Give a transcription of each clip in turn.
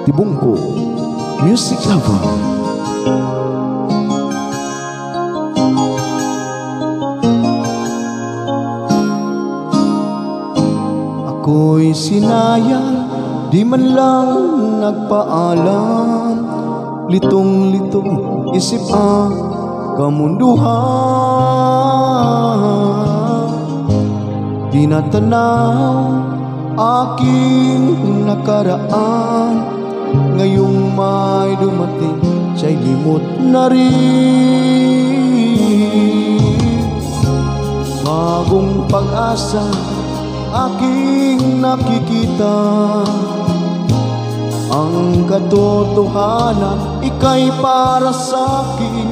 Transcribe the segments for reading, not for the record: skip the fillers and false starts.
Tibungko Music Lover. Ako'y sinayang, di man lang nagpaalam. Litong-litong isip ang kamunduhan. Di natanaw aking nakaraan. Ngayong may dumating, siya'y limot na rin. Bagong pag-asa aking nakikita. Ang katotohanan, ika'y para sa'kin.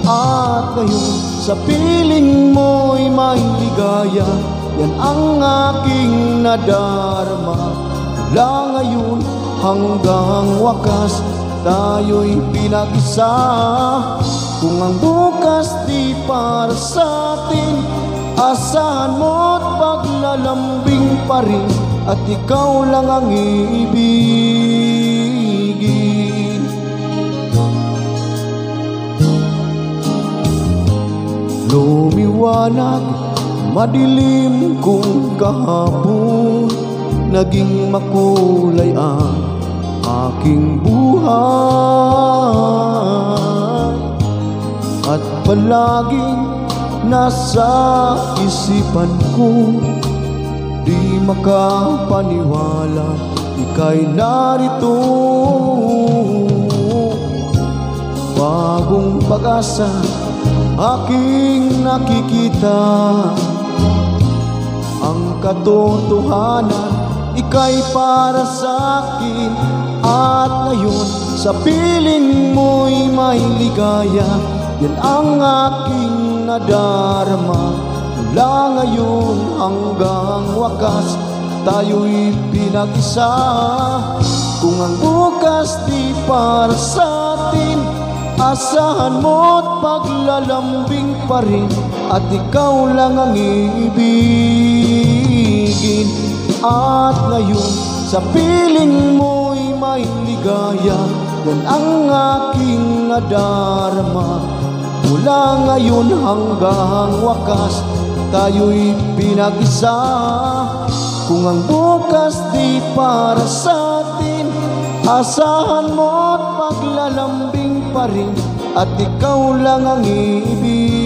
At ngayon sa piling mo'y may ligaya. Yan ang aking nadarama. Mula ngayon hanggang wakas, tayo'y pinag-isa. Kung ang bukas di para sa'tin, asahan mo't paglalambing pa rin. At ikaw lang ang ibigin. Lumiwanag madilim kung kahapon, naging makulay ang aking buhay. At palaging nasa isipan ko, di makapaniwala, ika'y narito. Bagong pag-asa aking nakikita. Ang katotohanan, ika'y para sa'kin. At ngayon sa piling mo'y may ligaya. Yan ang aking nadarama. Mula ngayon hanggang wakas, tayo'y pinag-isa. Kung ang bukas di para sa'tin, asahan mo't paglalambing pa rin. At ikaw lang ang ibigin. At ngayon sa piling mo'y may ligaya. Yan ang aking nadarama. Mula ngayon hanggang wakas, tayo'y pinag-isa. Kung ang bukas di para sa'tin, asahan mo't paglalambing pa rin. At ikaw lang ang ibig.